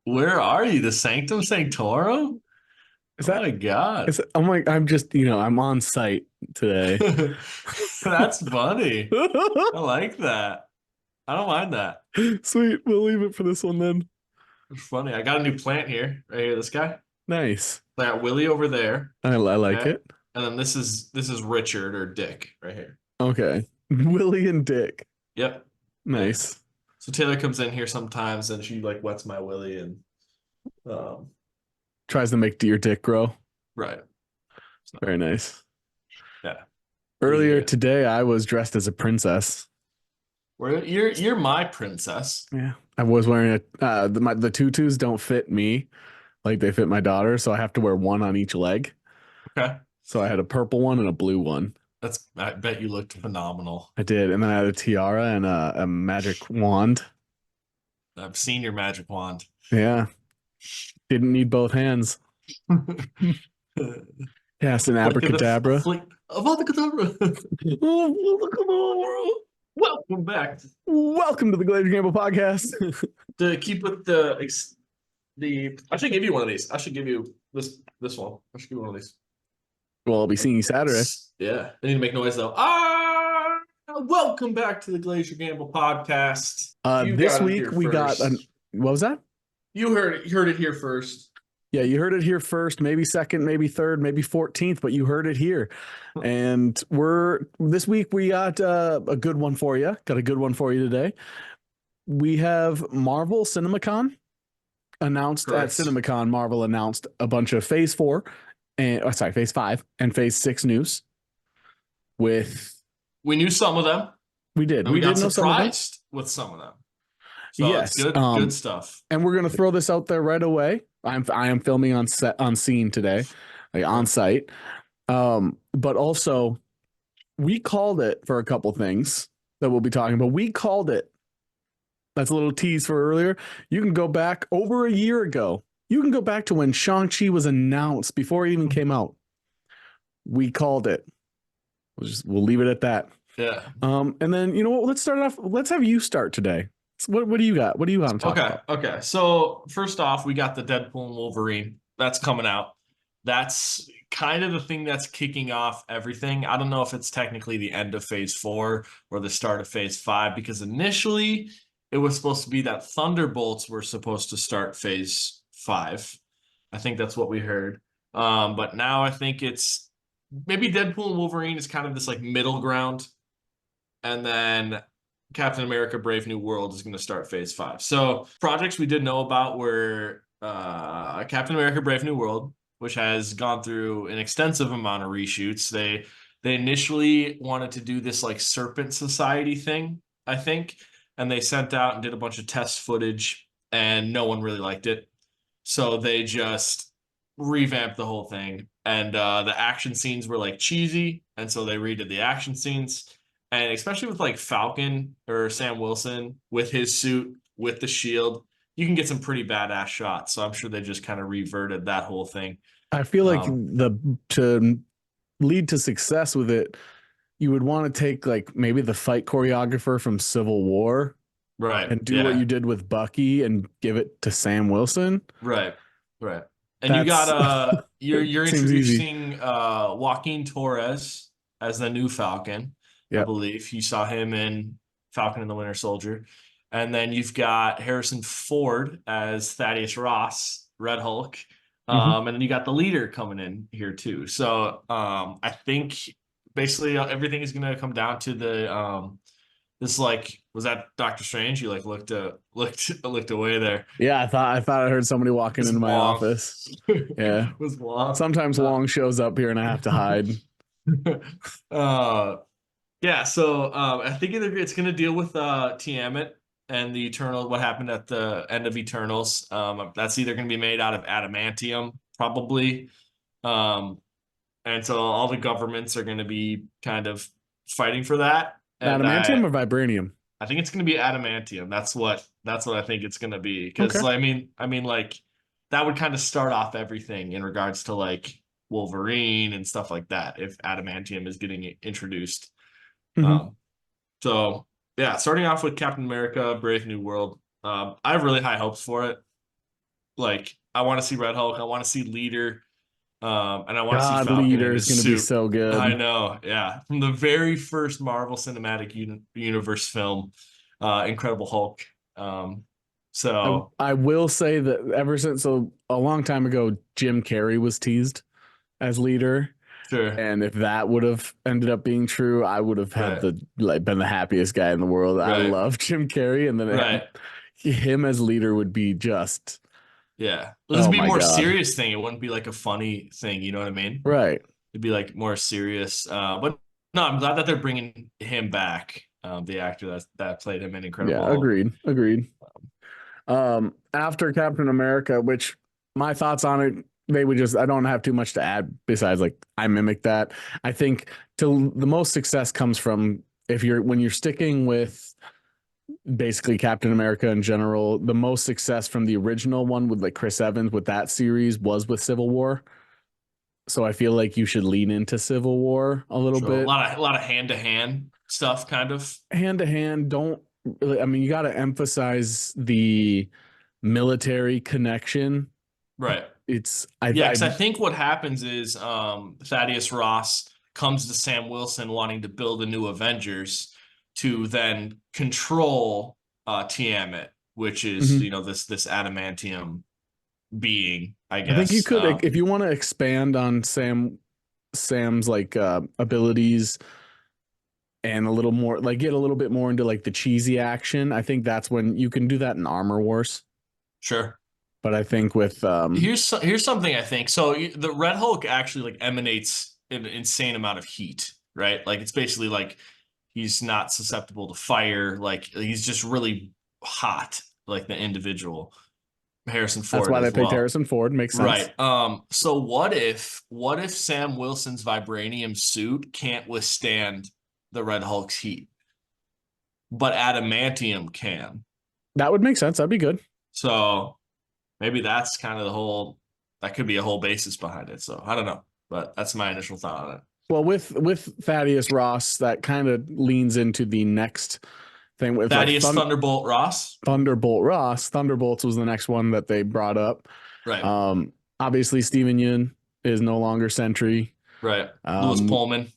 Where are you? The Sanctum Sanctorum? Is Oh that my God. I'm like I'm just I'm on site today. That's funny. I like that. I don't mind that. Sweet, we'll leave it for this one then. It's funny. I got a new plant here, right here. This guy. Nice. I got Willie over there. I like Okay. it. And then this is Richard or Dick right here. Okay. Willie and Dick. Yep. Yeah. Nice. So Taylor comes in here sometimes and she like wets my Willie and um Tries to make your dick grow. right. So Very nice. yeah. Usually Earlier good. today, I was dressed as a princess. You're my princess. Yeah. I was wearing the tutus don't fit me like they fit my daughter, so I have to wear one on each leg. Okay. So I had a purple one and a blue one. I bet you looked phenomenal. I did, and then I had a tiara and a magic wand. I've seen your magic wand. Yeah, didn't need both hands. Cast an Flick of the abracadabra. flick of the cadabra. Welcome back Welcome to the Glaziar Gambol podcast. to keep with the. I should give you one of these. I should give you this one. I should give you one of these. Well, I'll be seeing you Saturday. Yeah, I need to make noise though. Welcome back to the Glaziar Gambol podcast. You This got it week here we got first. what was that? You heard it here first. Yeah, you heard it here first, maybe second, maybe third, maybe 14th, but you heard it here. And this week we got a good one for you. Got a good one for you today. We have Marvel CinemaCon announced at Correct. CinemaCon. Marvel announced a bunch of Phase 4 and Phase 5 and Phase 6 news. We knew some of them, We did. and We we got did know some of them. surprised with some of them. So it's Yes. good stuff. And we're gonna throw this out there right away. I am filming on scene today, like on site. But also we called it for a couple things that we'll be talking about. We called it. That's a little tease for earlier. You can go back over a year ago. You can go back to when Shang-Chi was announced before it even came out. We called it. We'll leave it at that. Yeah. And then you know what? Let's start off. Let's have you start today. So what do you got? What do you want to talk about? Okay. So first off, we got the Deadpool and Wolverine that's coming out. That's kind of the thing that's kicking off everything. I don't know if it's technically the end of Phase 4 or the start of Phase 5 because initially it was supposed to be that Thunderbolts were supposed to start Phase 5. I think that's what we heard. But now I think it's maybe Deadpool and Wolverine is kind of this like middle ground, and then Captain America: Brave New World is going to start Phase 5. So projects we did know about were Captain America: Brave New World, which has gone through an extensive amount of reshoots. They initially wanted to do this like Serpent Society thing, I think, and they sent out and did a bunch of test footage, and no one really liked it. So they just revamped the whole thing, and the action scenes were like cheesy, and so they redid the action scenes. And especially with like Falcon or Sam Wilson with his suit, with the shield, you can get some pretty badass shots. So I'm sure they just kind of reverted that whole thing. I feel like to lead to success with it, you would want to take like maybe the fight choreographer from Civil War Right. and do what you did with Bucky and give it to Sam Wilson. Right. And you got you're Seems easy. introducing Joaquin Torres as the new Falcon. I Yep. believe you saw him in Falcon and the Winter Soldier. And then you've got Harrison Ford as Thaddeus Ross, Red Hulk. And then you got the leader coming in here too. So I think basically everything is going to come down to the this like was that Doctor Strange? You like looked away there. Yeah, I thought I heard somebody walking It's into my Wong. office. Yeah. It was Wong. Sometimes Long shows up here and I have to hide. Yeah, so I think it's going to deal with Tiamat and the Eternal, what happened at the end of Eternals. That's either going to be made out of adamantium, probably. And so all the governments are going to be kind of fighting for that. And Adamantium or vibranium? I think it's going to be adamantium. That's what I think it's going to be. Because Okay. I mean, like that would kind of start off everything in regards to like Wolverine and stuff like that. If adamantium is getting introduced. So yeah, starting off with Captain America: Brave New World. I have really high hopes for it. Like, I want to see Red Hulk. I want to see Leader. And I want to see God, Falcon Leader in is his going to be suit. so I good. know, yeah. From the very first Marvel Cinematic Universe film, Incredible Hulk. Um, I, so I will say that ever since a long time ago, Jim Carrey was teased as leader. sure, And if that would have ended up being true, I would have had right, been the happiest guy in the world. I right, love Jim Carrey, and then right, him as leader would be just, yeah. This oh would be a my more God. serious thing. It wouldn't be like a funny thing. You know what I mean? Right. It'd be like more serious. But no, I'm glad that they're bringing him back. The actor that played him in Yeah, Incredible Hulk. agreed. Agreed. After Captain America, which my thoughts on it, they would just, I don't have too much to add besides like I mimic that. I think till the most success comes from if you're when you're sticking with basically Captain America in general, the most success from the original one with like Chris Evans with that series was with Civil War. So I feel like you should lean into Civil War a little Sure, bit. a lot of hand to hand stuff, kind of. Hand to hand, don't really, I mean, you got to emphasize the military connection. Right. It's Yeah, because I think what happens is Thaddeus Ross comes to Sam Wilson wanting to build a new Avengers to then control Tiamat, which is, Mhm. you know, this adamantium being, I I think you guess. could if you want to expand on Sam's like abilities and a little more like get a little bit more into like the cheesy action. I think that's when you can do that in Armor Wars. Sure. But I think with Here's something I think. So the Red Hulk actually like emanates an insane amount of heat, right? Like it's basically like he's not susceptible to fire. Like he's just really hot, like the individual. Harrison that's Ford why they as picked well. Harrison Ford. Makes sense. Right. So what if Sam Wilson's vibranium suit can't withstand the Red Hulk's heat, but adamantium can? That would make sense. That'd be good. So maybe that's kind of that could be a whole basis behind it. So I don't know, but that's my initial thought on it. Well, with Thaddeus Ross, that kind of leans into the next thing with like Thaddeus Thunderbolt Ross. Thunderbolt Ross. Thunderbolts was the next one that they brought up. Right. Obviously, Steven Yeun is no longer Sentry. Right. Lewis Um, Pullman.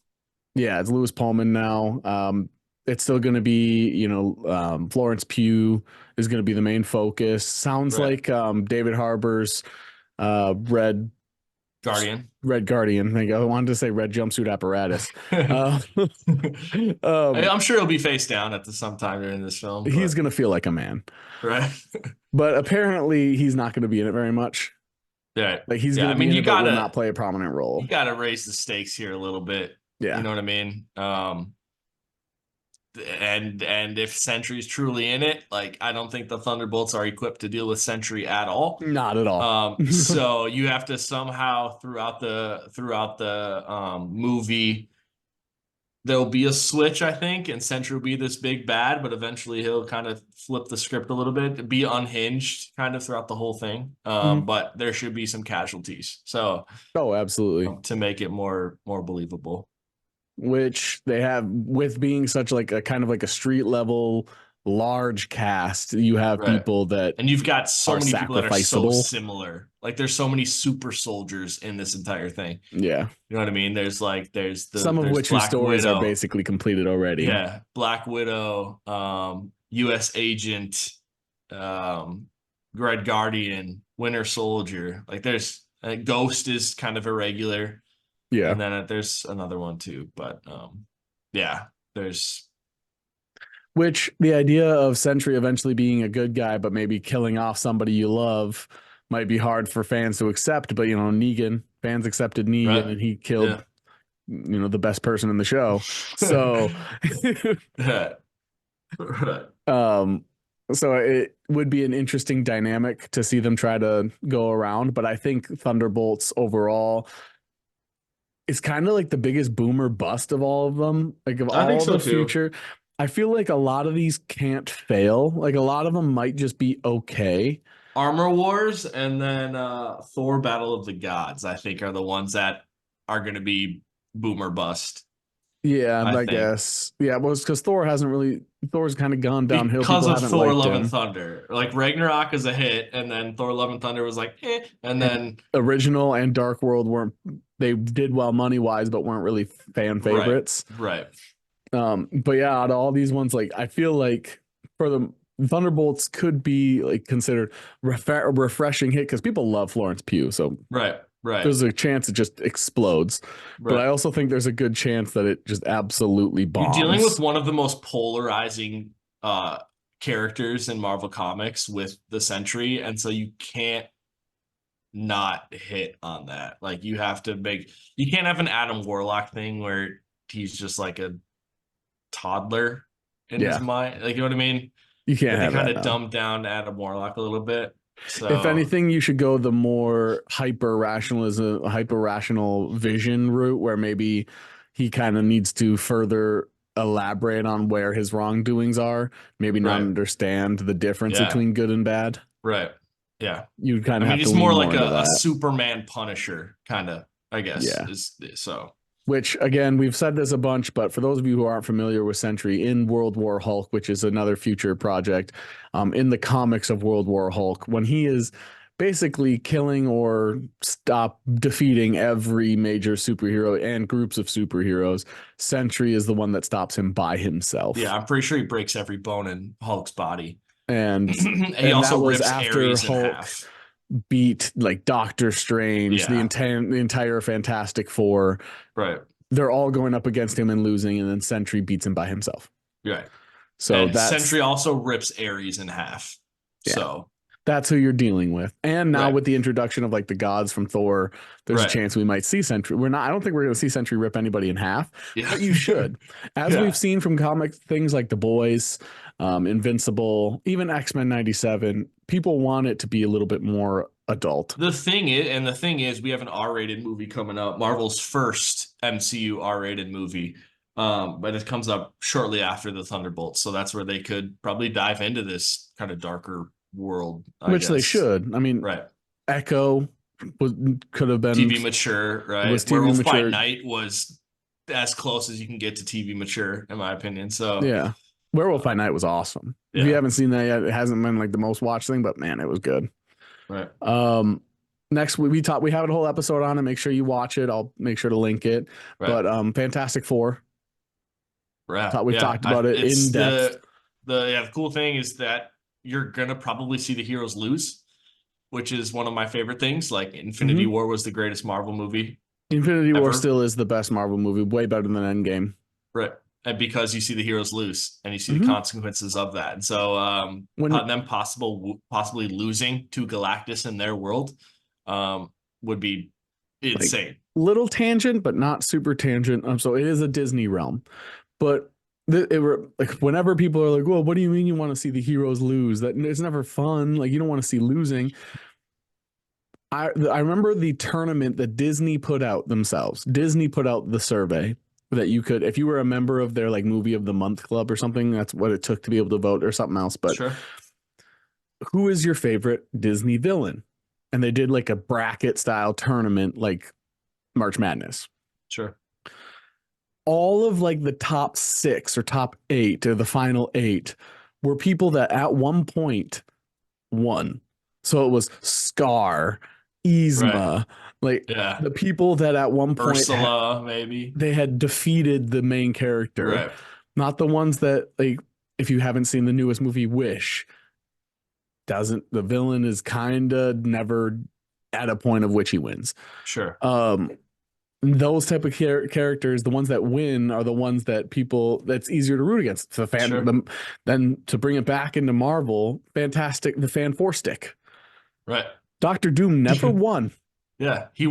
yeah, it's Lewis Pullman now. It's still going to be, Florence Pugh is going to be the main focus. Sounds Right. like David Harbour's Red Guardian. Red Guardian. I wanted to say Red Jumpsuit Apparatus. Uh, I'm sure he'll be face down at some time during this film, he's but going to feel like a man, right. but apparently he's not going to be in it very much. Yeah. Like he's Yeah. going I to be mean, in it, but will not play a prominent role. you gotta raise the stakes here a little bit. You Yeah, know what I mean? And if Sentry's truly in it, like I don't think the Thunderbolts are equipped to deal with Sentry at all. not at all. So you have to somehow throughout the movie, there'll be a switch, I think, and Sentry will be this big bad, but eventually he'll kind of flip the script a little bit, be unhinged kind of throughout the whole thing. Mhm. But there should be some casualties. So Oh, absolutely. to make it more believable. Which they have with being such like a kind of like a street level large cast. You have Right. people that And you've got so are many people that are so sacrificable. similar. Like there's so many super soldiers in this entire thing. Yeah. You know what I mean? Some of There's which whose Black stories are Widow. basically completed already. Yeah, Black Widow, US Agent, Red Guardian, Winter Soldier. Like there's Ghost is kind of irregular. Yeah. And then there's another one too, but yeah, there's Which the idea of Sentry eventually being a good guy, but maybe killing off somebody you love might be hard for fans to accept. But, Negan, fans accepted Negan right. and he killed, Yeah. the best person in the show. So, Right. Right. um, so it would be an interesting dynamic to see them try to go around. But I think Thunderbolts overall is kind of like the biggest boomer bust of all of them. Like of I think all so the too. future, I feel like a lot of these can't fail. Like a lot of them might just be okay. Armor Wars and then Thor Battle of the Gods, I think, are the ones that are going to be boomer bust. Yeah, I I think. guess. Yeah, well, it's because Thor's kind of gone downhill. Because People of haven't Thor liked Love and him. Thunder. Like Ragnarok is a hit, and then Thor Love and Thunder was like, eh. And And then original and Dark World weren't, they did well money wise, but weren't really fan right, favorites. right. But yeah, out of all these ones, like I feel like for the Thunderbolts could be like considered a refreshing hit because people love Florence Pugh. So Right, right, there's a chance it just explodes. But I right. also think there's a good chance that it just absolutely You're dealing with bombs. one of the most polarizing characters in Marvel Comics with the Sentry, and so you can't not hit on that. Like you can't have an Adam Warlock thing where he's just like a toddler in his Yeah, mind. Like you know what I mean? you can't Like they have kind that of now. dumbed down Adam Warlock a little bit. If So anything, you should go the more hyper rational vision route where maybe he kind of needs to further elaborate on where his wrongdoings are, maybe not right. understand the difference Yeah. between good and bad. Right. Yeah. You'd kind I of mean, have to he's lean more more like into a that. Superman Punisher kind of, I guess, Yeah. is so. Which again, we've said this a bunch, but for those of you who aren't familiar with Sentry in World War Hulk, which is another future project, in the comics of World War Hulk, when he is basically killing or stop defeating every major superhero and groups of superheroes, Sentry is the one that stops him by Yeah, himself. I'm pretty sure he breaks every bone in Hulk's body. And He and that also was rips after Ares in Hulk half. beat like Doctor Strange, Yeah. the entire Fantastic Four. Right. They're all going up against him and losing, and then Sentry beats him by himself. Right. So And that's Sentry also rips Ares in half. yeah, So, that's who you're dealing with. And now right. with the introduction of like the gods from Thor, there's a Right. chance we might see Sentry. We're not. I don't think we're going to see Sentry rip anybody in half, Yeah. but you should, as we've Yeah. seen from comic things like The Boys, Invincible, even X-Men '97. People want it to be a little bit more adult. The thing is, we have an R-rated movie coming up, Marvel's first MCU R-rated movie. But it comes up shortly after the Thunderbolts, so that's where they could probably dive into this kind of darker world, I Which they guess. should. I mean, Right. Echo was, could have been TV mature, was right? TV Werewolf by mature. Night was as close as you can get to TV mature, in my opinion. So, Yeah. Werewolf by Night was awesome. If you yeah, haven't seen that yet, it hasn't been like the most watched thing, but man, it was good. right, Next we have a whole episode on it. Make sure you watch it. I'll make sure to link it. right, But Fantastic Four. right. We've Yeah, talked about it it's in depth. the cool thing is that you're gonna probably see the heroes lose, which is one of my favorite things. Like Infinity Mhm. War was the greatest Marvel movie Infinity War ever, still is the best Marvel movie, way better than Endgame. right? And because you see the heroes lose and you see the Mhm. consequences of that, and so When them possibly losing to Galactus in their world would be like insane. little tangent, but not super tangent. So it is a Disney realm, but like whenever people are like, "Well, what do you mean you want to see the heroes lose?" That it's never fun. Like you don't want to see losing. I remember the tournament that Disney put out themselves. Disney put out the survey that you could, if you were a member of their like movie of the month club or something, that's what it took to be able to vote or something else. But Sure, who is your favorite Disney villain? And they did like a bracket style tournament, like March Madness. sure, All of like the top 6 or top 8 or the final 8 were people that at one point won. So it was Scar, right, Yzma, like yeah, the people that at one point Ursula maybe, they had defeated the main character, right, not the ones that like if you haven't seen the newest movie Wish, doesn't the villain is kind of never at a point of which he wins. sure, Those type of characters, the ones that win are the ones that people that's easier to root against. So sure, then to bring it back into Marvel, the Fan Four Stick. right. Doctor Doom never won. Yeah, he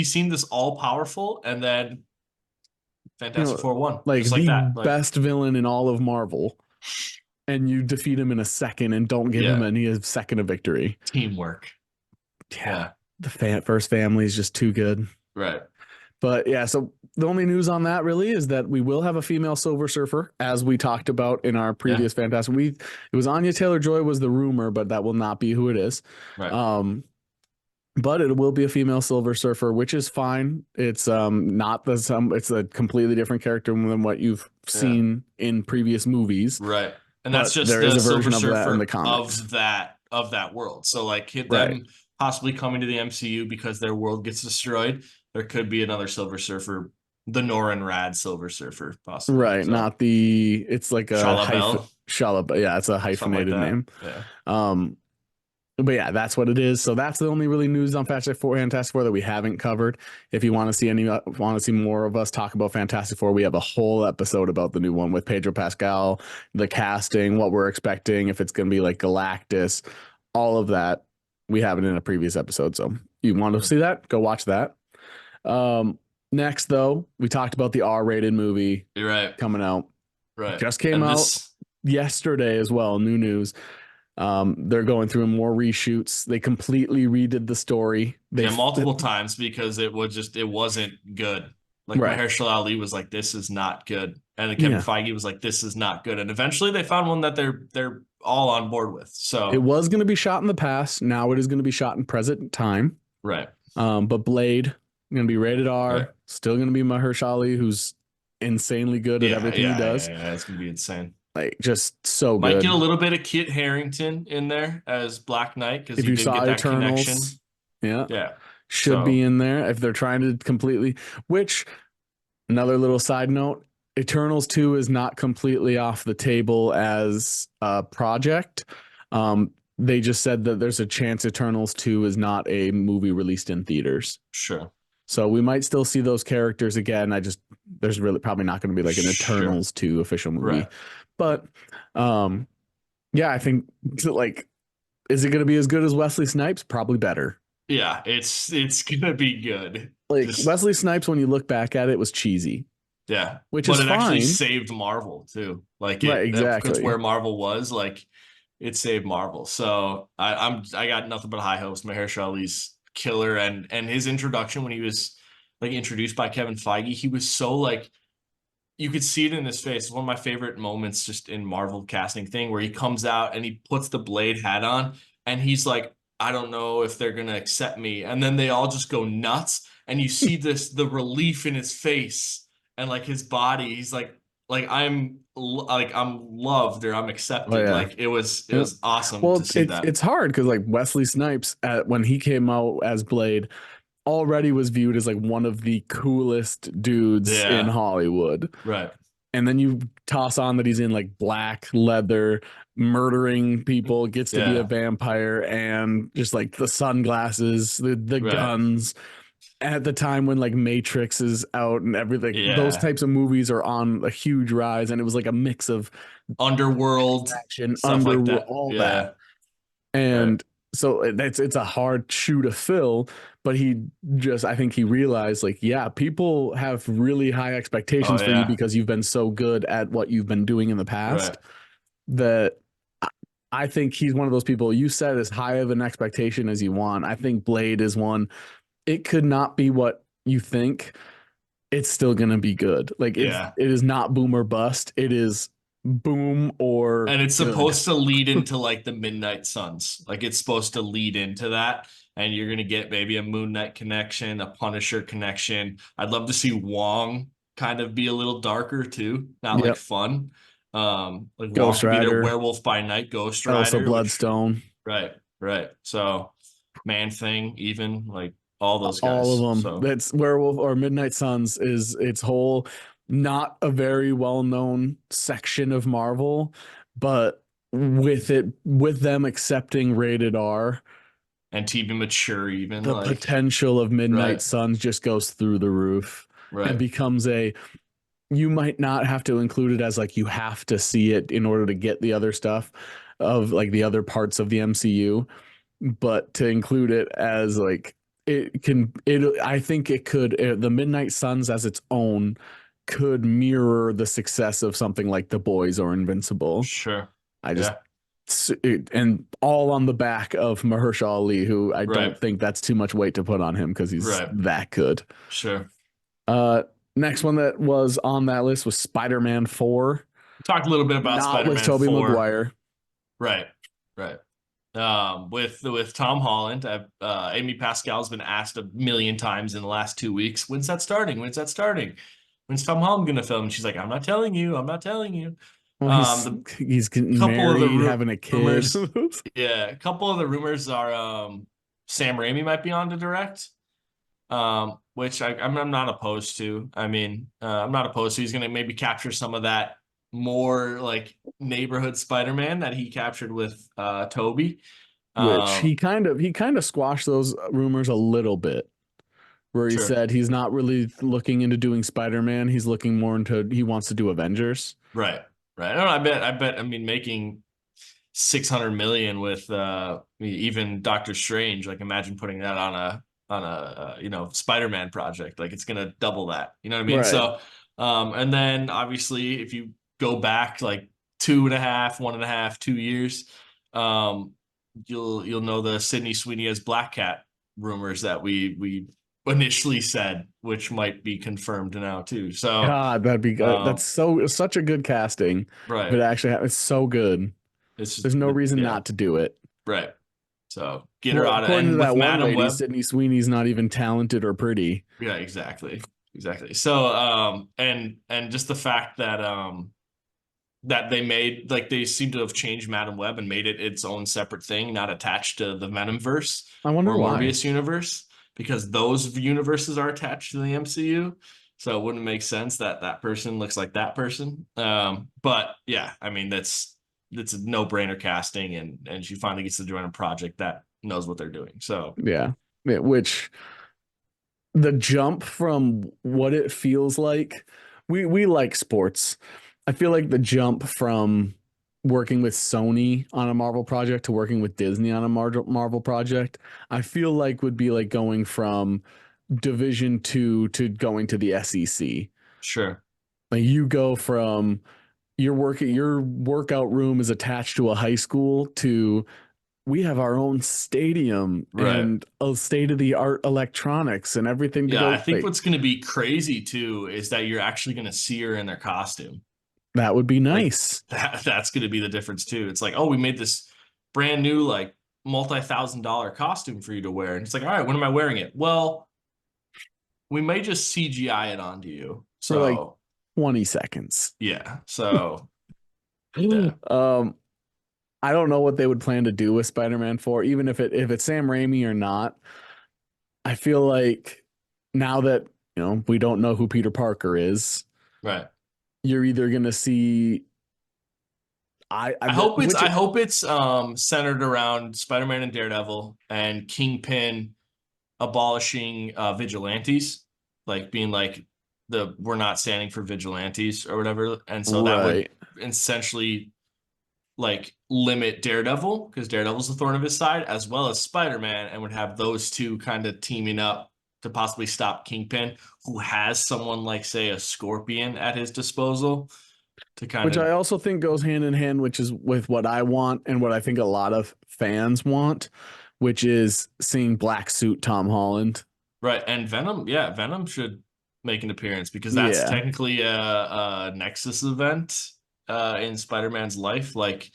seemed this all powerful, and then Fantastic Four won Like just like the that. Like, best villain in all of Marvel, and you defeat him in a second and don't give him yeah, any second of victory. teamwork. Yeah, Yeah, the first family is just too good. right. But yeah, so the only news on that really is that we will have a female Silver Surfer, as we talked about in our Yeah, previous Fantastic. It was Anya Taylor-Joy was the rumor, but that will not be who it is. right. but it will be a female Silver Surfer, which is fine. It's not it's a completely different character than what you've Yeah. seen in previous movies. Right. And that's But just there is the a Silver version of that in the Surfer comics. of that world. So like Right. them possibly coming to the MCU because their world gets destroyed, there could be another Silver Surfer, the Norrin Rad Silver Surfer, possibly. Right. So Not the it's like a Shala hyphen Bell, Shalab, yeah, it's a something like hyphenated that. name. Yeah. Um but yeah, that's what it is. So that's the only really news on Fantastic Four that we haven't covered. If you want to see more of us talk about Fantastic Four, we have a whole episode about the new one with Pedro Pascal, the casting, what we're expecting, if it's going to be like Galactus, all of that. We have it in a previous episode. So you want to see that? Go watch that. Next, though, we talked about the R-rated movie You're right. coming out. Right. Just came And out this yesterday as well. New news. They're going through more reshoots. They completely redid the story. They multiple times because it wasn't good. Like right. Mahershala Ali was like, this is not good. And then Kevin Feige was like, this is not good. And eventually they found one that they're all on board with. So it was going to be shot in the past. Now it is going to be shot in present time. Right. But Blade going to be rated R. Right. Still going to be Mahershala Ali, who's insanely good at everything he does. Yeah, it's going to be insane. Like just so Might good. get a little bit of Kit Harington in there as Black Knight because if you saw get that Eternals, connection. Yeah. Should be in there if they're trying to completely, which another little side note, Eternals 2 is not completely off the table as a project. They just said that there's a chance Eternals 2 is not a movie released in theaters. Sure. So we might still see those characters again. There's really probably not going to be like an Eternals 2 official movie. Right. But yeah, I think like, is it going to be as good as Wesley Snipes? Probably better. Yeah, it's gonna be good. Like Wesley Snipes, when you look back at it, was cheesy. Yeah, which but is it fine. Actually saved Marvel too. Like right, exactly. That's where Marvel was. Like it saved Marvel. So I got nothing but high hopes. Mahershala Ali's killer, and his introduction when he was like introduced by Kevin Feige, he was so like you could see it in his face. It's one of my favorite moments just in Marvel casting thing where he comes out and he puts the Blade hat on and he's like, I don't know if they're gonna accept me, and then they all just go nuts, and you see the relief in his face and like his body. He's like I'm loved or I'm accepted. Oh, yeah. Like it was awesome to see that. It's hard because like Wesley Snipes when he came out as Blade already was viewed as like one of the coolest dudes in Hollywood. Right. And then you toss on that he's in like black leather, murdering people, gets to be a vampire, and just like the sunglasses, the guns. At the time when like Matrix is out and everything, those types of movies are on a huge rise, and it was like a mix of underworld action, underworld, like that. All that. And so it's a hard shoe to fill, but I think he realized like, yeah, people have really high expectations for you because you've been so good at what you've been doing in the past that I think he's one of those people you set as high of an expectation as you want. I think Blade is one. It could not be what you think. It's still going to be good. Like it is not boom or bust. It is boom or and it's supposed to lead into like the Midnight Suns. Like it's supposed to lead into that, and you're gonna get maybe a Moon Knight connection, a Punisher connection. I'd love to see Wong kind of be a little darker too, not like fun. Like Ghost Rider, be their Werewolf by Night, Ghost Rider, also Bloodstone. Right. So Man Thing, even like all those guys, all of them. So. That's Werewolf or Midnight Suns is its whole. Not a very well-known section of Marvel, but with them accepting rated R and to even mature, even the potential of Midnight Suns just goes through the roof and becomes you might not have to include it as like you have to see it in order to get the other stuff of like the other parts of the MCU, but to include it as like I think it could the Midnight Suns as its own could mirror the success of something like The Boys or Invincible. Sure. And all on the back of Mahershala Ali, who I don't think that's too much weight to put on him because he's that good. Sure. Next one that was on that list was Spider-Man 4. Talk a little bit about Spider-Man 4. Tobey Maguire. Right. with Tom Holland. Amy Pascal's been asked a million times in the last 2 weeks, when's that starting? When's that starting? When's Tom Holland gonna film? And she's like, I'm not telling you. I'm not telling you. Well, The he's getting couple of the married, having a kid. rumors, yeah, a couple of the rumors are Sam Raimi might be on to direct, which I'm not opposed to. I mean, I'm not opposed to. He's gonna maybe capture some of that more like neighborhood Spider-Man that he captured with Toby. Which Um, he kind of squashed those rumors a little bit, where he sure. said he's not really looking into doing Spider-Man. He's looking more into he wants to do Avengers. Right. Right. I don't know, I bet I mean making 600 million with even Doctor Strange, like imagine putting that on a Spider-Man project. Like it's gonna double that. You know what I mean? Right. So and then obviously if you go back like 2.5, 1.5, 2 years, um you'll know the Sydney Sweeney as Black Cat rumors that we initially said, which might be confirmed now too. So God, that'd be good. That's um such a good casting. If it right. actually it's so good. It's just There's no reason yeah, not to do it. right. So get her Well, out of, according to and with that one Madam lady, Web, Sydney Sweeney's not even talented or pretty. yeah, exactly. Exactly. So and just the fact that that they made like they seem to have changed Madam Web and made it its own separate thing, not attached to the Venomverse I wonder or why. Morbius universe, because those universes are attached to the MCU. So it wouldn't make sense that that person looks like that person. But yeah, I mean that's a no-brainer casting, and she finally gets to join a project that knows what they're doing. So Yeah. Which the jump from what it feels like, we like sports. I feel like the jump from working with Sony on a Marvel project to working with Disney on a Marvel project, I feel like would be like going from Division 2 to going to the SEC. sure. Like you go from your workout room is attached to a high school to we have our own stadium Right. and a state of the art electronics and everything to Yeah, I go. think Like what's going to be crazy too is that you're actually going to see her in their costume. that would be Like nice. that's going to be the difference too. It's like, oh, we made this brand new like multi-thousand-dollar costume for you to wear. And it's like, all right, when am I wearing it? Well, we may just CGI it onto you. For like So, 20 seconds. yeah. So, yeah. um I don't know what they would plan to do with Spider-Man 4, even if it's Sam Raimi or not. I feel like now that we don't know who Peter Parker is, Right. you're either gonna see I hope it's which I hope it's centered around Spider-Man and Daredevil and Kingpin abolishing vigilantes, like being like the we're not standing for vigilantes or whatever, and so that would right. essentially like limit Daredevil because Daredevil's the thorn of his side, as well as Spider-Man, and would have those two kind of teaming up to possibly stop Kingpin, who has someone like say a Scorpion at his disposal to kind Which of I also think goes hand in hand, which is with what I want and what I think a lot of fans want, which is seeing black suit Tom Holland. right. And Venom, yeah, Venom should make an appearance because that's Yeah. technically a Nexus event in Spider-Man's life. Like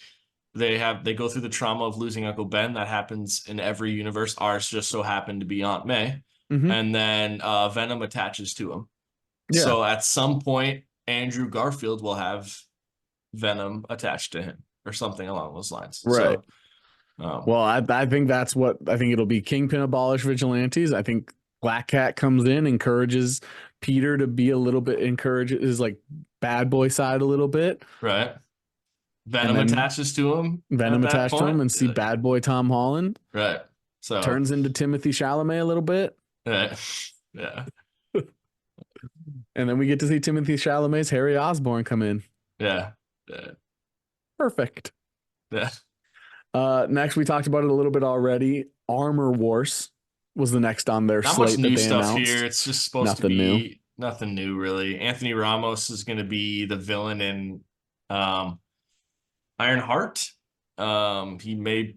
they go through the trauma of losing Uncle Ben. That happens in every universe. Ours just so happened to be Aunt May, Hmm. and then Venom attaches to him. Yeah. So at some point, Andrew Garfield will have Venom attached to him or something along those lines. Right. So um, Well, I think that's what I think it'll be. Kingpin abolish vigilantes. I think Black Cat comes in, encourages Peter to be a little bit, encourages like bad boy side a little bit, right, and Venom then attaches to him Venom at that attached to point. him and see bad boy Tom Holland Right. So, turns into Timothy Chalamet a little bit. uh, yeah, And then we get to see Timothy Chalamet's Harry Osborn come in. yeah, yeah, Perfect. yeah. Next, we talked about it a little bit already. Armor Wars was the next on their Not much slate that new they stuff here. announced. It's just supposed to Nothing new. be nothing new, really. Anthony Ramos is going to be the villain in um, Ironheart. He may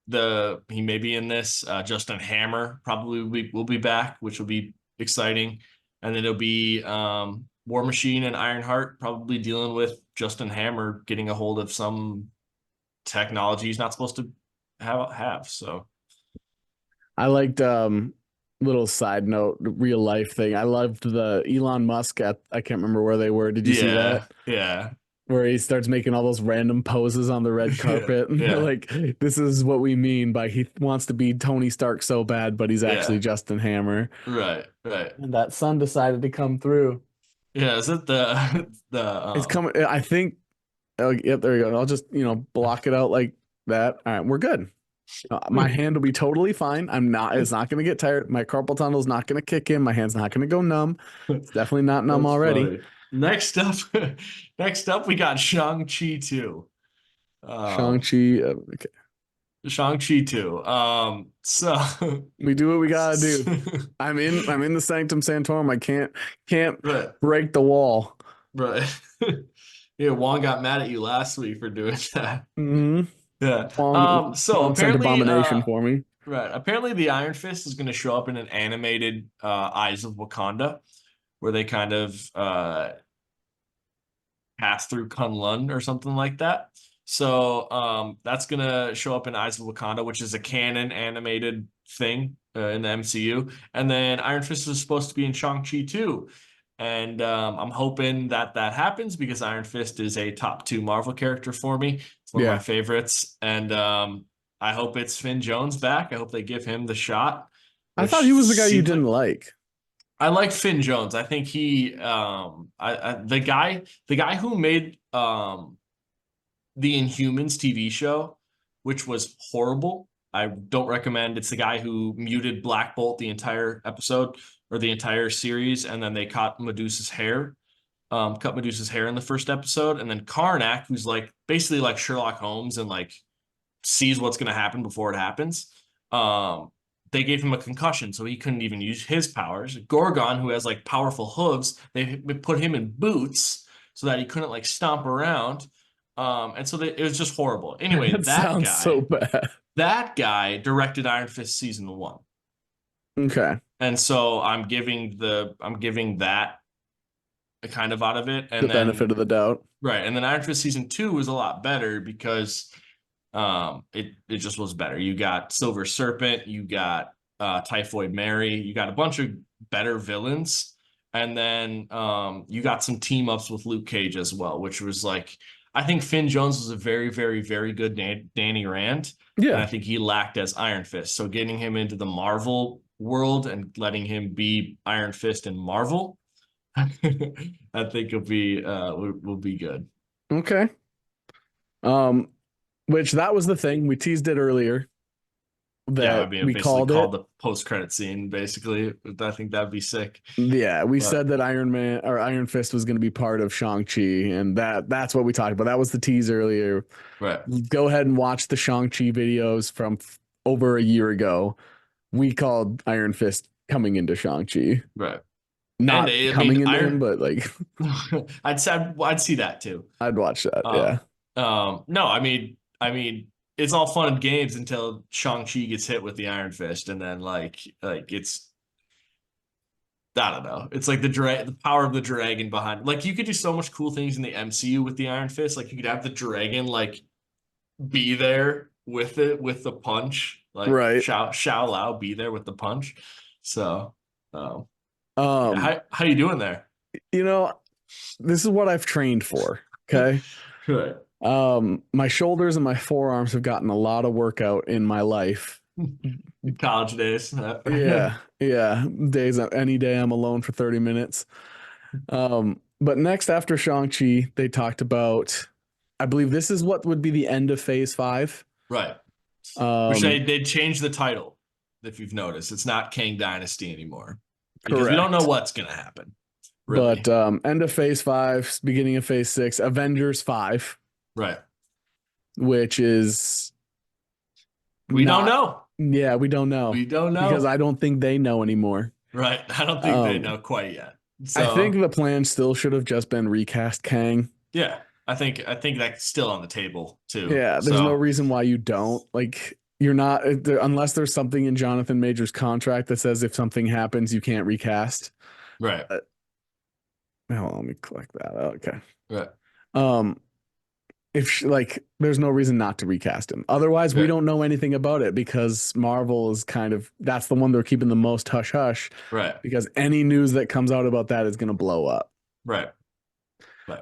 be in this. Justin Hammer probably will be back, which will be exciting. And then it'll be War Machine and Ironheart probably dealing with Justin Hammer getting a hold of some technology he's not supposed to have. So I liked little side note, real life thing. I loved the Elon Musk at I can't remember where they were. Did you see yeah, that? yeah, Where he starts making all those random poses on the red yeah, carpet. And they're yeah, like, this is what we mean by he wants to be Tony Stark so bad, but he's actually yeah. Justin Hammer. Right, right. And that sun decided to come through. Yeah, is it the the It's coming. I think. Oh, yep, there you go. I'll just, block it out like that. All right, we're good. My hand will be totally fine. I'm not, it's not going to get tired. My carpal tunnel is not going to kick in. My hand's not going to go numb. It's definitely not numb That's already. funny. Next up, next up, we got Shang-Chi 2. Shang-Chi. Okay. Shang-Chi 2. So We do what we got to do. I'm in the Sanctum Sanctorum. I can't right, break the wall. right. Yeah, Juan got mad at you last week for doing that. Mm-hmm. Yeah. So Long sent apparently, abomination for me. right. Apparently, the Iron Fist is going to show up in an animated Eyes of Wakanda, where they kind of pass through Kunlun or something like that. So that's gonna show up in Eyes of Wakanda, which is a canon animated thing in the MCU. And then Iron Fist is supposed to be in Shang-Chi too. And I'm hoping that that happens because Iron Fist is a top 2 Marvel character for me. It's one of my Yeah. favorites. And I hope it's Finn Jones back. I hope they give him the shot. I thought Which he was the guy you seems didn't like like. I like Finn Jones. I think he the guy who made the Inhumans TV show, which was horrible. I don't recommend. It's the guy who muted Black Bolt the entire episode or the entire series, and then they cut Medusa's hair in the first episode, and then Karnak, who's like basically like Sherlock Holmes and like sees what's going to happen before it happens. They gave him a concussion, so he couldn't even use his powers. Gorgon, who has like powerful hooves, they put him in boots so that he couldn't like stomp around. And so it was just horrible. Anyway, That sounds so bad. that guy directed Iron Fist season 1. Okay. And so I'm giving that a kind of out of it. The And benefit then of the doubt. right, and then Iron Fist season 2 was a lot better because it just was better. You got Silver Serpent, you got Typhoid Mary, you got a bunch of better villains, and then you got some team ups with Luke Cage as well, which was like I think Finn Jones was a very, very, very good Danny Rand, and I Yeah. think he lacked as Iron Fist. So getting him into the Marvel world and letting him be Iron Fist in Marvel, I think will be good. Okay. Um, which that was the thing. We teased it earlier Yeah, I that mean, it we basically called called it. the post-credit scene, basically. I think that'd be sick. Yeah, we But said that Iron Man or Iron Fist was going to be part of Shang-Chi, and that's what we talked about. That was the tease earlier. right, Go ahead and watch the Shang-Chi videos from over a year ago. We called Iron Fist coming into Shang-Chi. right. And Not I coming mean, into him, Iron but like I'd see that too. I'd watch that. Yeah. No, I mean, it's all fun and games until Shang-Chi gets hit with the Iron Fist, and then like it's I don't know. It's like the power of the dragon behind. Like you could do so much cool things in the MCU with the Iron Fist. Like you could have the dragon like be there with it with the punch, like Right. Shao Lao be there with the punch. So, um, yeah, Um, how you doing there? you know, this is what I've trained for. Okay. Good. My shoulders and my forearms have gotten a lot of workout in my life. College days. Yeah, yeah. Days any day I'm alone for 30 minutes. But next after Shang-Chi, they talked about I believe this is what would be the end of phase 5. Right. Which Um, they changed the title, if you've noticed. It's not Kang Dynasty anymore. Because we don't know correct. what's gonna happen. But Really. end of phase 5, beginning of phase 6, Avengers 5, Right. which is We don't not know. yeah, we don't know We don't because know. I don't think they know anymore. Right. I don't think they Um, know quite yet. I think So the plan still should have just been recast Kang. yeah, I think that's still on the table too. Yeah, there's no So reason why you don't. Like, you're not, unless there's something in Jonathan Major's contract that says if something happens, you can't recast. right, Hold on, let me click that. Okay. right. Um, like there's no reason not to recast him. Otherwise, we Yeah. don't know anything about it because Marvel is kind of that's the one they're keeping the most hush hush Right. because any news that comes out about that is going to blow up. Right. Right.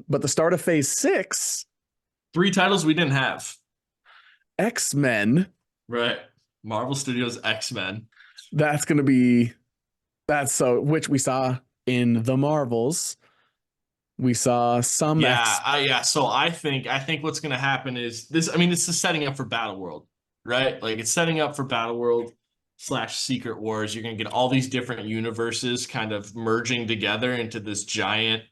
But the start of Phase 6, 3 titles we didn't have. X-Men, Right. Marvel Studios X-Men. that's going to be that's so which we saw in the Marvels. We saw some Yeah, X. yeah. So I think what's gonna happen is this. I mean, this is setting up for Battle World, right? Like it's setting up for Battle World slash Secret Wars. You're gonna get all these different universes kind of merging together into this giant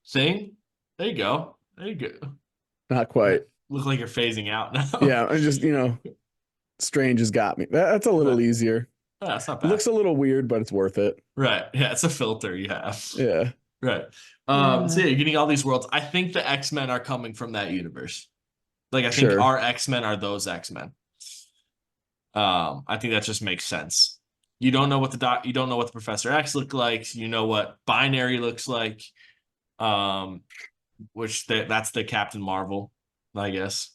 thing. There you go. There you go. Not quite. Look like you're phasing out now. Yeah, I just Strange has got me. That's a little Right. easier. Oh, that's not It bad. looks a little weird, but it's worth it. Right. Yeah, it's a filter you have. Yeah. Right. So yeah, you're getting all these worlds. I think the X-Men are coming from that universe. Like I think Sure. our X-Men are those X-Men. I think that just makes sense. You don't know what you don't know what the Professor X look like. You know what Binary looks like. Um, that's the Captain Marvel, I guess.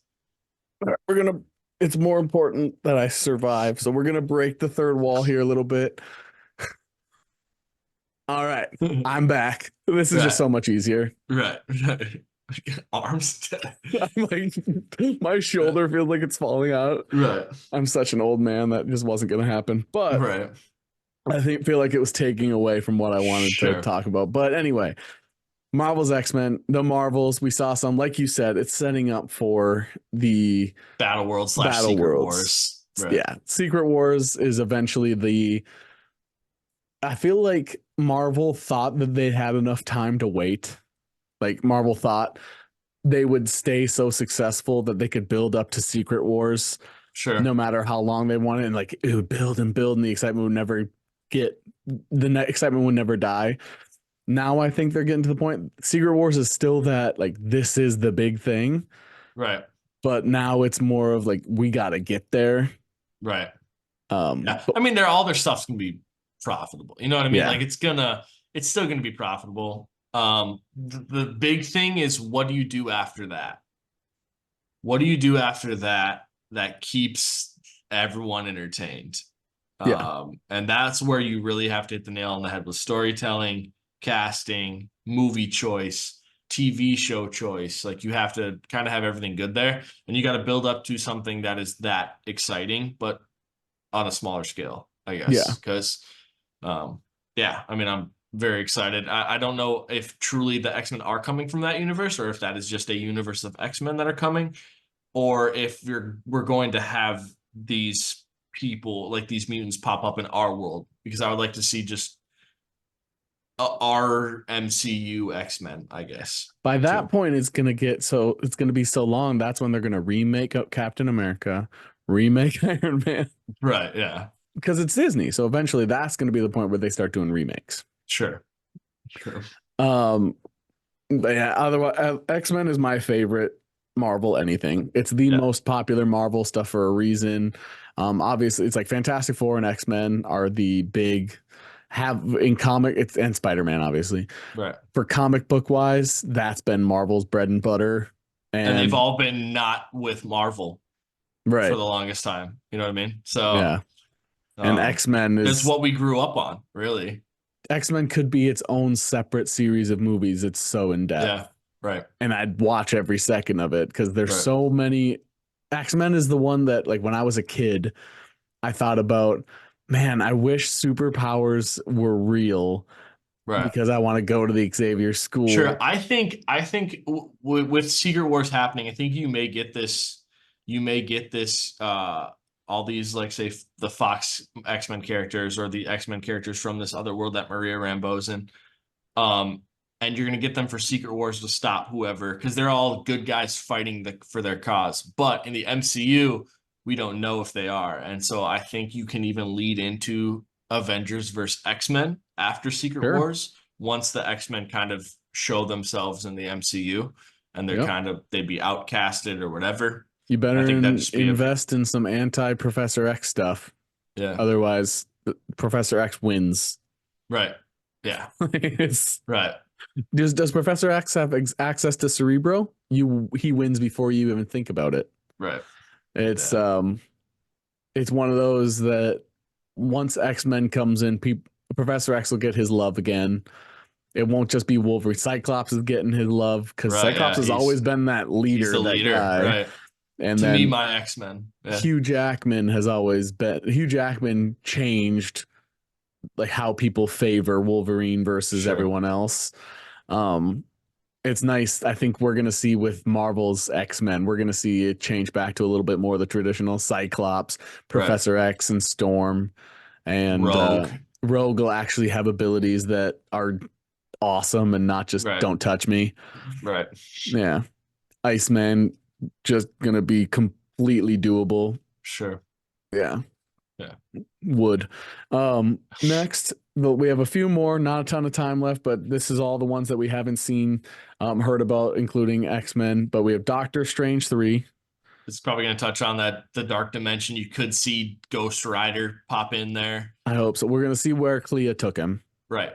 We're gonna it's more important that I survive. So we're gonna break the third wall here a little bit. All right. I'm back. This is just Right, so much easier. right, right. Arms. I'm like my shoulder feels like it's falling out. Right, I'm such an old man that just wasn't gonna happen. But right. I feel like it was taking away from what I wanted to Sure. talk about. But anyway, Marvel's X-Men, the Marvels, we saw some, like you said, it's setting up for the Battle World slash Battle Secret Worlds. Wars. Right. Yeah. Secret Wars is eventually I feel like Marvel thought that they had enough time to wait. Like Marvel thought they would stay so successful that they could build up to Secret Wars Sure. no matter how long they wanted. And like it would build and build, and the excitement would never excitement would never die. Now I think they're getting to the point. Secret Wars is still that like this is the big thing, Right. but now it's more of like we got to get there. Right. Yeah. But I mean, all their stuff's gonna be profitable. You know what I mean? yeah, Like it's still gonna be profitable. The big thing is what do you do after that? What do you do after that that keeps everyone entertained? yeah, And that's where you really have to hit the nail on the head with storytelling, casting, movie choice, TV show choice. Like you have to kind of have everything good there, and you got to build up to something that is that exciting, but on a smaller scale, I yeah. guess. Because, yeah, I mean, I'm very excited. I don't know if truly the X-Men are coming from that universe, or if that is just a universe of X-Men that are coming, or if we're going to have these people like these mutants pop up in our world, because I would like to see just our MCU X-Men, I guess. By that Too. point, it's gonna be so long. That's when they're gonna remake up Captain America, remake Iron Man, Right. Yeah. because it's Disney. So eventually, that's gonna be the point where they start doing remakes. Sure. Sure. Um, but yeah, otherwise, X-Men is my favorite Marvel anything. It's the Yeah. most popular Marvel stuff for a reason. Obviously, it's like Fantastic Four and X-Men are the big have in comic. It's and Spider-Man, obviously. Right. For comic book wise, that's been Marvel's bread and butter. And they've And all been not with Marvel for right, the longest time. You know what I mean? So, yeah. And that's what we grew up on, really. X-Men could be its own separate series of movies. It's so in depth. Yeah. Right. And I'd watch every second of it because there's Right. so many. X-Men is the one that, like, when I was a kid, I thought about, man, I wish superpowers were real Right. because I want to go to the Xavier school. Sure. I think with Secret Wars happening, I think you may get this. You may get this. All these, like, say, the Fox X-Men characters or the X-Men characters from this other world that Maria Rambeau's in. Um, and you're gonna get them for Secret Wars to stop whoever, because they're all good guys fighting for their cause. But in the MCU, we don't know if they are, and so I think you can even lead into Avengers versus X-Men after Secret Sure. Wars once the X-Men kind of show themselves in the MCU, and Yep. they'd be outcasted or whatever. You better I think that'd just be invest in some anti-Professor X stuff. yeah, Otherwise, Professor X wins. right, yeah, It's right. Does Professor X have access to Cerebro? He wins before you even think about it. Right. It's Yeah. it's one of those that once X-Men comes in, Professor X will get his love again. It won't just be Wolverine. Cyclops is getting his love because Right. Cyclops Yeah. has always been that He's leader, the that leader. guy. Right. And To me, then my X-Men. Yeah. Hugh Jackman has always been. Hugh Jackman changed like how people favor Wolverine versus Sure. everyone else. Um, it's nice. I think we're gonna see with Marvel's X-Men, we're gonna see it change back to a little bit more of the traditional Cyclops, Right. Professor X, and Storm, and Rogue. Rogue will actually have abilities that are awesome and not just Right. don't touch me. Right. Yeah, Iceman just gonna be completely doable. Sure. Yeah. Yeah. Would. Next, we have a few more, not a ton of time left, but this is all the ones that we haven't seen, heard about, including X-Men. But we have Doctor Strange 3. It's probably going to touch on that the Dark Dimension. You could see Ghost Rider pop in there. I hope so. We're gonna see where Clea took him. Right.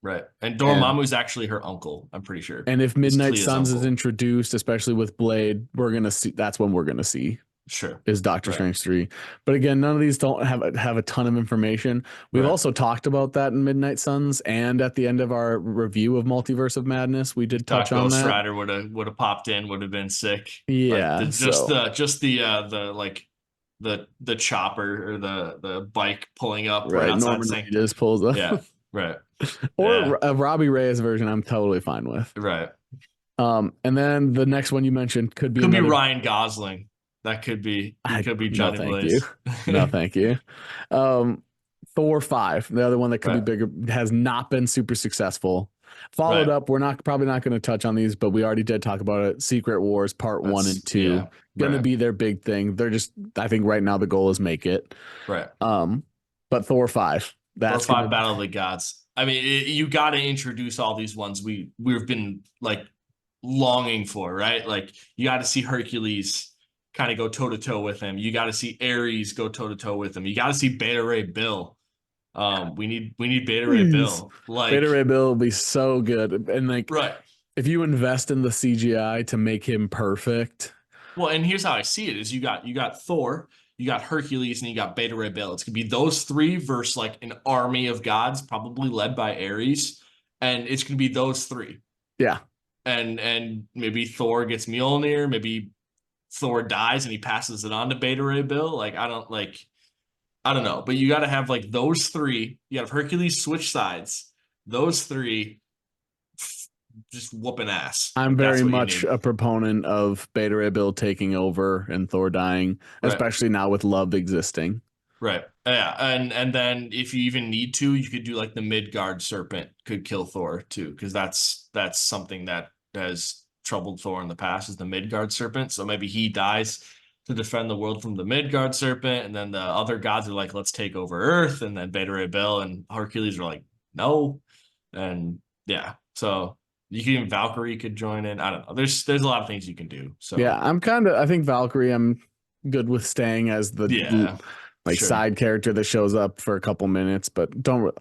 Right. And And, Dormammu's actually her uncle, I'm pretty sure. and if It's Midnight Clea's Suns is uncle. introduced, especially with Blade, we're gonna see. That's when we're gonna see Sure. is Doctor Right. Strange 3. But again, none of these don't have a ton of information. We've Right. also talked about that in Midnight Suns, and at the end of our review of Multiverse of Madness, we did touch on Ghost that. Rider would have popped in, would have been sick. Yeah, Like so the chopper or the bike pulling up right right, outside Norman saying, Reedus pulls up. yeah, right. Or Yeah. a Robbie Reyes version, I'm totally fine with. Right. And then the next one you mentioned could be Could be another. Ryan Gosling. That could be Johnny no, thank Blaze. you. No, thank you. Thor 5, the other one that could Right. be bigger, has not been super successful. Followed Right. up, we're probably not going to touch on these, but we already did talk about it. Secret Wars Part 1 and 2. Yeah. Going to Right. be their big thing. They're just, I think right now the goal is make it. Right. But Thor 5. That's Thor 5 Battle of the Gods. I mean, you got to introduce all these ones we've been like longing for, right? Like you got to see Hercules kind of go toe to toe with him. You got to see Ares go toe to toe with him. You got to see Beta Ray Bill. We need Beta Ray Bill. Like Beta Ray Bill will be so good, and like right. if you invest in the CGI to make him perfect. Well, and here's how I see it: is you got Thor, you got Hercules, and you got Beta Ray Bill. It's gonna be those three versus like an army of gods, probably led by Ares, and it's gonna be those three. Yeah. And maybe Thor gets Mjolnir, maybe Thor dies and he passes it on to Beta Ray Bill. Like I don't know, but you got to have like those three. You got Hercules switch sides. Those three just whooping ass. I'm very much a proponent of Beta Ray Bill taking over and Thor dying, right. especially now with love existing. Right. Yeah. And then if you even need to, you could do like the Midgard serpent could kill Thor too, because that's something that has troubled Thor in the past is the Midgard serpent. So maybe he dies to defend the world from the Midgard serpent, and then the other gods are like, let's take over Earth, and then Beta Ray Bill and Hercules are like, no. And yeah. So you can even Valkyrie could join in. I don't know. There's a lot of things you can do. So yeah, I think Valkyrie, I'm good with staying as the side character that shows up for a couple minutes, but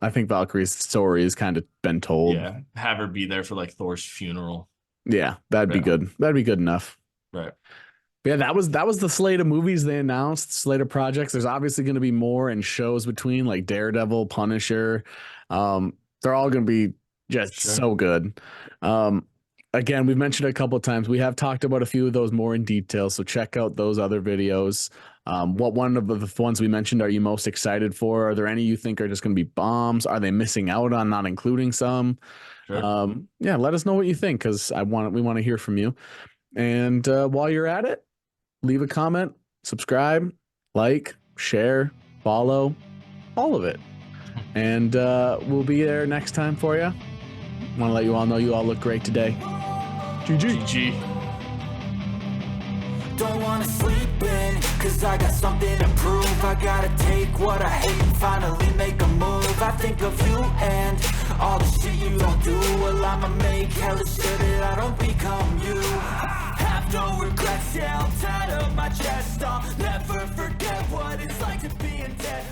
I think Valkyrie's story has kind of been told. Yeah. Have her be there for like Thor's funeral. Yeah, that'd be good. That'd be good enough. Right. But yeah, that was the slate of movies they announced, slate of projects. There's obviously going to be more and shows between like Daredevil, Punisher. They're all going to be just so good. Again, we've mentioned it a couple of times. We have talked about a few of those more in detail, so check out those other videos. What one of the ones we mentioned are you most excited for? Are there any you think are just going to be bombs? Are they missing out on not including some? Sure. Yeah, let us know what you think because we want to hear from you. And while you're at it, leave a comment, subscribe, like, share, follow, all of it. And we'll be there next time for you. Want to let you all know you all look great today. GG. Don't wanna sleep in, cause I got something to prove. I gotta take what I hate and finally make a move. I think of you and all the shit you don't do. Well, I'ma make hella sure that I don't become you. Have no regrets, yeah, I'll tie up my chest. I'll never forget what it's like to be in debt.